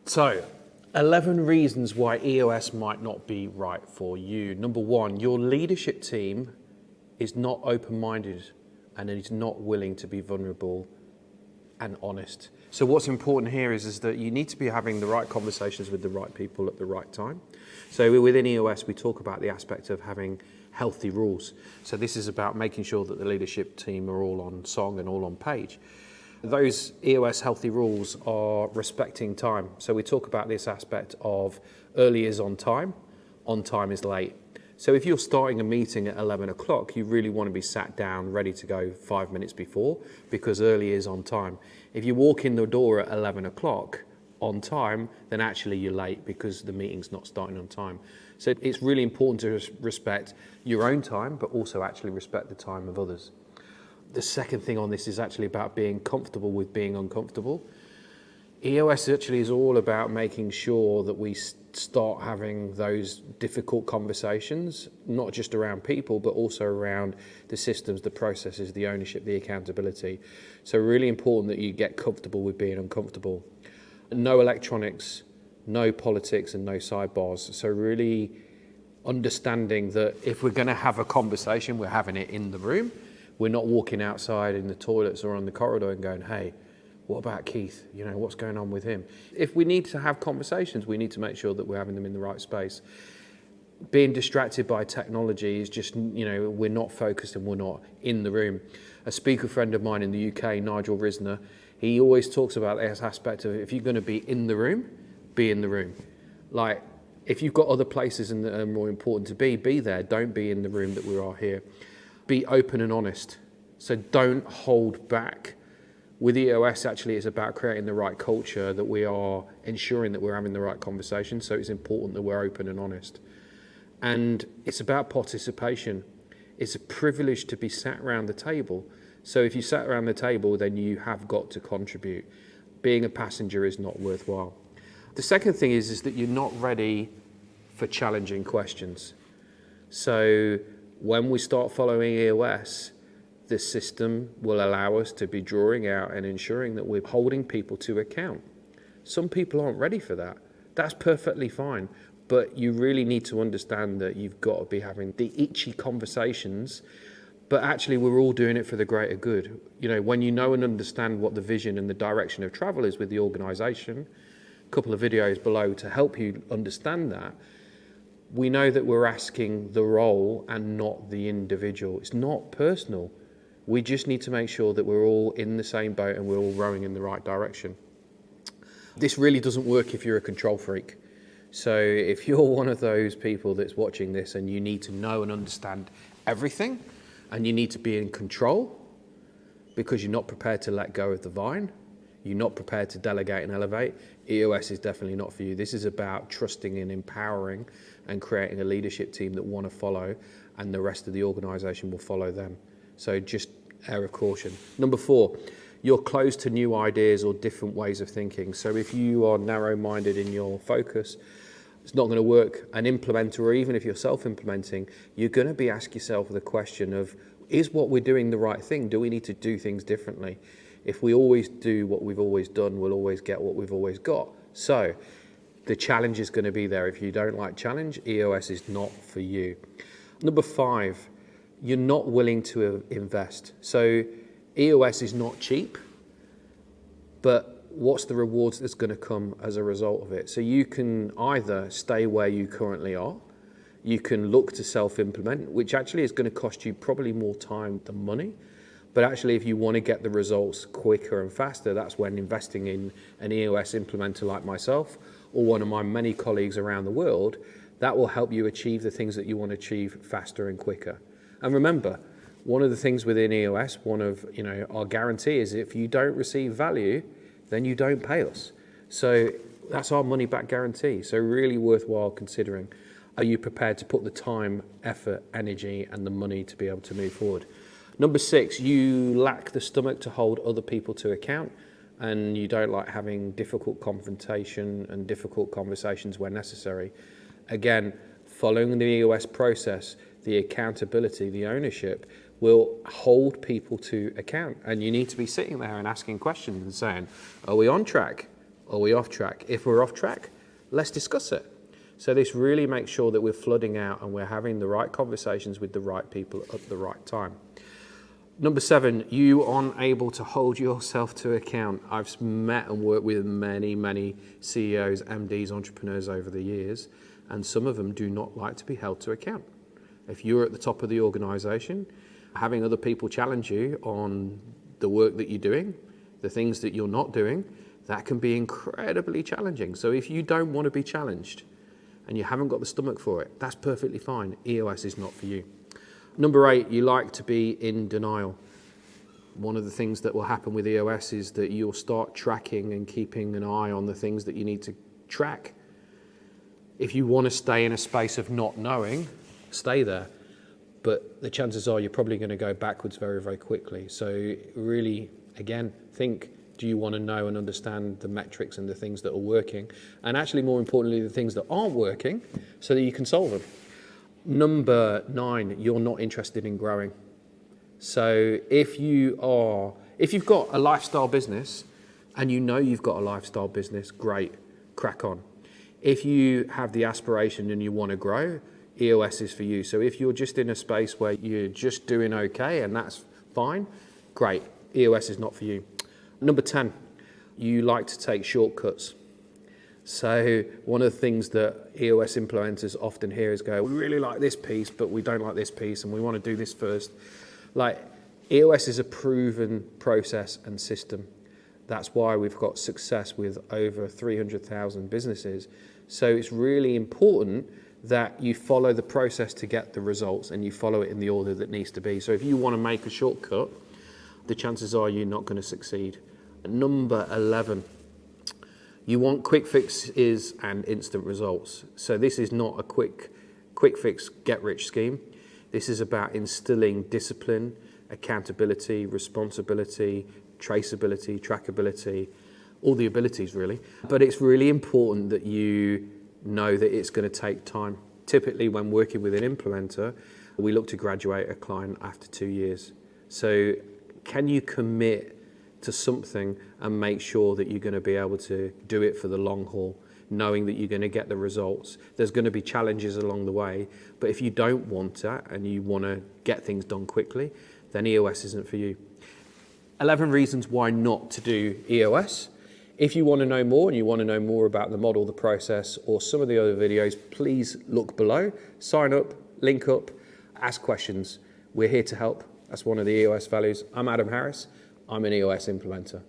So, 11 reasons why EOS might not be right for you. Number one, your leadership team is not open-minded and is not willing to be vulnerable and honest. So what's important here is that you need to be having the right conversations with the right people at the right time. So within EOS, we talk about the aspect of having healthy rules. So this is about making sure that the leadership team are all on song and all on page. Those EOS healthy rules are respecting time. So we talk about this aspect of early is on time is late. So if you're starting a meeting at 11 o'clock, you really want to be sat down, ready to go 5 minutes before, because early is on time. If you walk in the door at 11 o'clock on time, then actually you're late because the meeting's not starting on time. So it's really important to respect your own time, but also actually respect the time of others. The second thing on this is actually about being comfortable with being uncomfortable. EOS actually is all about making sure that we start having those difficult conversations, not just around people, but also around the systems, the processes, the ownership, the accountability. So really important that you get comfortable with being uncomfortable. No electronics, no politics, and no sidebars. So really understanding that if we're going to have a conversation, we're having it in the room. We're not walking outside in the toilets or on the corridor and going, hey, what about Keith? You know, what's going on with him? If we need to have conversations, we need to make sure that we're having them in the right space. Being distracted by technology is just, we're not focused and we're not in the room. A speaker friend of mine in the UK, Nigel Risner, he always talks about this aspect of if you're going to be in the room, be in the room. Like, if you've got other places that are more important to be there. Don't be in the room that we are here. Be open and honest. So don't hold back. With EOS, actually, it's about creating the right culture, that we are ensuring that we're having the right conversation. So it's important that we're open and honest. And it's about participation. It's a privilege to be sat around the table. So if you sat around the table, then you have got to contribute. Being a passenger is not worthwhile. The second thing is that you're not ready for challenging questions. So when we start following EOS, the system will allow us to be drawing out and ensuring that we're holding people to account. Some people aren't ready for that. That's perfectly fine. But you really need to understand that you've got to be having the itchy conversations, but actually we're all doing it for the greater good. When you know and understand what the vision and the direction of travel is with the organisation, a couple of videos below to help you understand that, we know that we're asking the role and not the individual. It's not personal. We just need to make sure that we're all in the same boat and we're all rowing in the right direction. This really doesn't work if you're a control freak. So if you're one of those people that's watching this and you need to know and understand everything and you need to be in control because you're not prepared to let go of the vine, you're not prepared to delegate and elevate, EOS is definitely not for you. This is about trusting and empowering and creating a leadership team that want to follow, and the rest of the organisation will follow them. So just err of caution. Number 4, you're closed to new ideas or different ways of thinking. So if you are narrow-minded in your focus, it's not going to work. An implementer, or even if you're self-implementing, you're going to be asking yourself the question of, is what we're doing the right thing? Do we need to do things differently? If we always do what we've always done, we'll always get what we've always got. So the challenge is going to be there. If you don't like challenge, EOS is not for you. Number 5, you're not willing to invest. So EOS is not cheap, but what's the rewards that's going to come as a result of it? So you can either stay where you currently are, you can look to self-implement, which actually is going to cost you probably more time than money. But actually, if you want to get the results quicker and faster, that's when investing in an EOS implementer like myself or one of my many colleagues around the world, that will help you achieve the things that you want to achieve faster and quicker. And remember, one of the things within EOS, one of our guarantee is if you don't receive value, then you don't pay us. So that's our money back guarantee. So really worthwhile considering. Are you prepared to put the time, effort, energy, and the money to be able to move forward? Number 6, you lack the stomach to hold other people to account, and you don't like having difficult confrontation and difficult conversations where necessary. Again, following the EOS process, the accountability, the ownership will hold people to account, and you need to be sitting there and asking questions and saying, are we on track? Are we off track? If we're off track, let's discuss it. So this really makes sure that we're flooding out and we're having the right conversations with the right people at the right time. Number 7, you aren't able to hold yourself to account. I've met and worked with many CEOs, MDs, entrepreneurs over the years, and some of them do not like to be held to account. If you're at the top of the organization, having other people challenge you on the work that you're doing, the things that you're not doing, that can be incredibly challenging. So if you don't want to be challenged and you haven't got the stomach for it, that's perfectly fine. EOS is not for you. Number 8, you like to be in denial. One of the things that will happen with EOS is that you'll start tracking and keeping an eye on the things that you need to track. If you want to stay in a space of not knowing, stay there. But the chances are you're probably going to go backwards very quickly. So really, again, think, do you want to know and understand the metrics and the things that are working? And actually, more importantly, the things that aren't working so that you can solve them. Number 9, you're not interested in growing. So if you've got a lifestyle business and you know you've got a lifestyle business, great, crack on. If you have the aspiration and you want to grow, EOS is for you. So if you're just in a space where you're just doing okay and that's fine, great, EOS is not for you. Number 10, you like to take shortcuts. So one of the things that EOS implementers often hear is go, we really like this piece, but we don't like this piece, and we want to do this first. Like, EOS is a proven process and system. That's why we've got success with over 300,000 businesses. So it's really important that you follow the process to get the results and you follow it in the order that needs to be. So if you want to make a shortcut, the chances are you're not going to succeed. Number 11. You want quick fixes and instant results. So this is not a quick fix, get rich scheme. This is about instilling discipline, accountability, responsibility, traceability, trackability, all the abilities really. But it's really important that you know that it's going to take time. Typically when working with an implementer, we look to graduate a client after 2 years. So can you commit to something and make sure that you're going to be able to do it for the long haul, knowing that you're going to get the results? There's going to be challenges along the way, but if you don't want that and you want to get things done quickly, then EOS isn't for you. 11 reasons why not to do EOS. If you want to know more and you want to know more about the model, the process, or some of the other videos, please look below, sign up, link up, ask questions. We're here to help. That's one of the EOS values. I'm Adam Harris. I'm an EOS implementer.